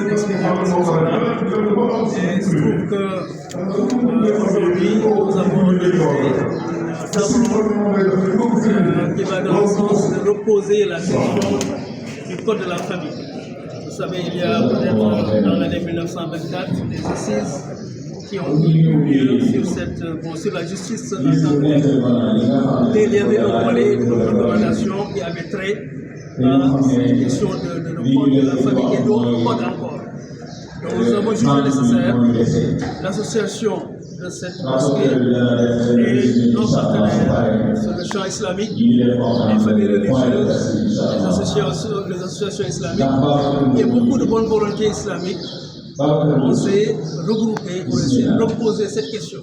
l'expérience nationale. Et il se trouve qu'aujourd'hui, nous avons débuté un tableau qui va dans le sens de reposer la question du code de la famille. Vous savez, il y a peut-être dans l'année 1924 des assises qui ont eu lieu sur la justice en tant que telle. Il y avait un volet de recommandation qui avait trait à cette question de code de la famille et d'autres codes encore. Donc nous avons jugé nécessaire l'association de cette mosquée et nos partenaires sur le champ islamique, les familles religieuses, les associations islamiques et beaucoup de bonne volonté islamique. On s'est regroupés pour essayer de reposer cette question.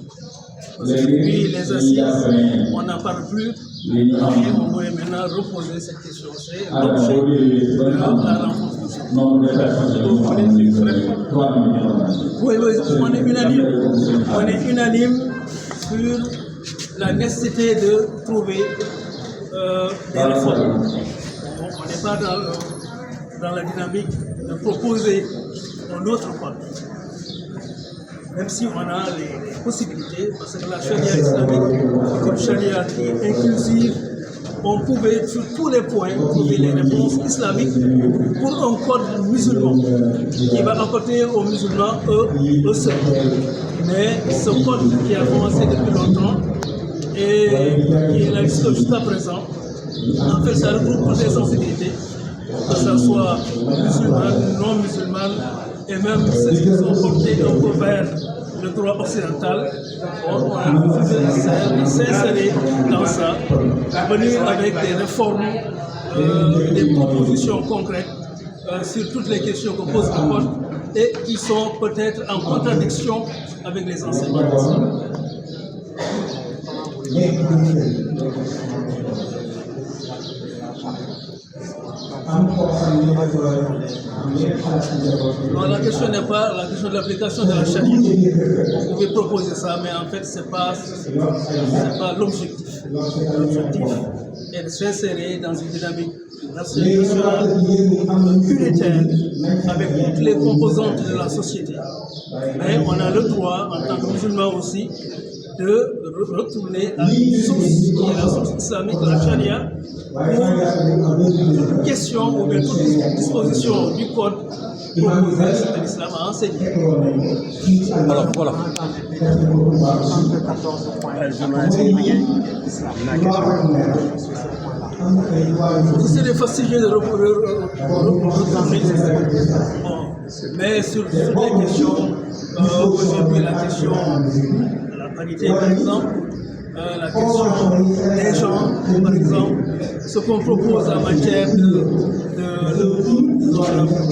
Parce que depuis les assises, on n'en parle plus et on voulait maintenant reposer cette question. C'est l'objet de la rencontre. Oui, on est unanime. On est unanime sur la nécessité de trouver des réformes. On n'est pas dans la dynamique de proposer un autre code. Même si on a les possibilités, parce que la charia islamique est une charia qui est inclusive, on pouvait sur tous les points trouver les réponses islamiques pour un code musulman qui va apporter aux musulmans eux seuls. Mais ce code qui a commencé depuis longtemps et qui est là jusqu'à présent, en fait, ça regroupe toutes les sensibilités, que ce soit musulmane, non musulmane, et même ceux qui sont portés un peu vers le droit occidental. On a refusé de s'insérer dans ça, venir avec des réformes, des propositions concrètes sur toutes les questions que pose le code et qui sont peut-être en contradiction avec les enseignements de l'islam. Non, la question n'est pas la question de l'application de la charia. Vous pouvez proposer ça, mais en fait, ce n'est pas l'objectif. L'objectif est de s'insérer dans une dynamique nationale unitaire avec toutes les composantes de la société. Mais on a le droit, en tant que musulmans aussi, de retourner à une source qui est la source islamique, la charia, pour toute question ou bien toute disposition du code proposé que l'islam a enseigné. Alors, voilà. C'est des fastidieux de retourner. Mais sur les questions, aujourd'hui la question de la parité par exemple, la question des genres par exemple, ce qu'on propose en matière de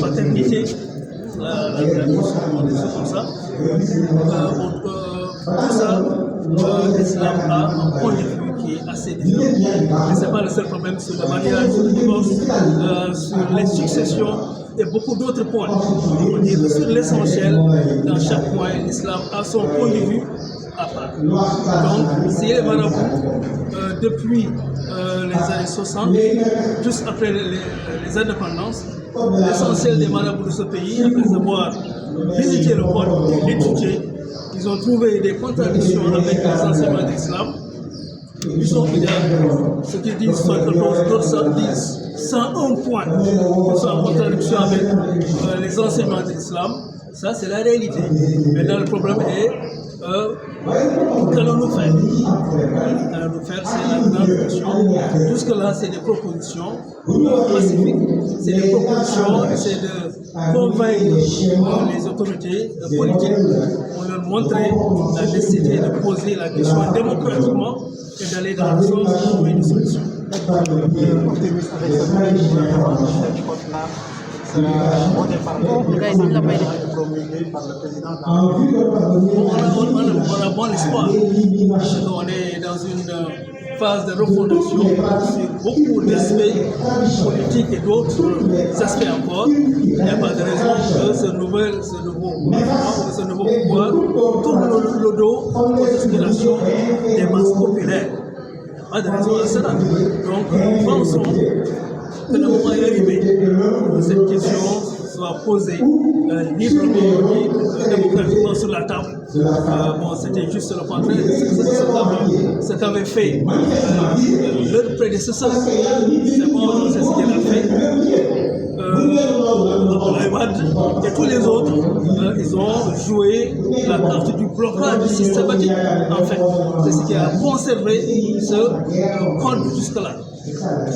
paternité, la mission, des choses comme ça, tout ça, l'islam a un point de vue qui est assez différent. Mais ce n'est pas le seul problème sur le mariage, sur le divorce, sur les successions et beaucoup d'autres points. On dit que sur l'essentiel, dans chaque point, l'islam a son point de vue à part. Donc, si les marabouts, depuis les années 60, juste après les indépendances, l'essentiel des marabouts de ce pays, après avoir visité le code et l'étudié, ils ont trouvé des contradictions avec les enseignements de l'islam. Ils sont fidèles. Ceux qui disent 114, d'autres disent 101 points qui sont en contradiction avec les enseignements de l'islam. Ça, c'est la réalité. Maintenant, le problème est qu'allons-nous faire? Qu'allons-nous faire? C'est la grande question. Jusque-là, c'est des propositions pacifiques. C'est des propositions, c'est de convaincre les autorités politiques pour leur montrer la nécessité de poser la question démocratiquement et d'aller dans le sens de trouver une solution. On a bon espoir. On est dans une phase de refondation sur beaucoup d'aspects politiques et d'autres aspects encore. Il n'y a pas de raison que ce nouveau pouvoir tourne le dos aux aspirations des masses populaires. Pas de raison à cela. Donc nous pensons que le moment est arrivé. Cette question soit posé librement, démocratiquement sur la table. Bon, c'était juste le contraire de ce qu'avait fait leur prédécesseur. C'est bon, c'est ce qu'il a fait. Abdoulaye Wade et tous les autres, ils ont joué la carte du blocage systématique. En fait, c'est ce qui a conservé ce code jusque-là,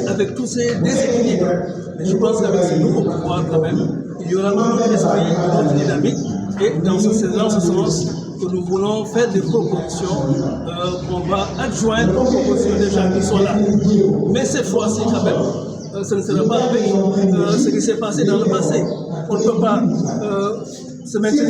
avec tous ces déséquilibres. Mais je pense qu'avec ce nouveau pouvoir, quand même, il y aura un autre esprit, une autre dynamique. Et dans ce sens que nous voulons faire des propositions, on va adjoindre aux propositions des gens qui sont là. Mais cette fois-ci, quand même, ce ne sera pas avec ce qui s'est passé dans le passé. On ne peut pas se maintenir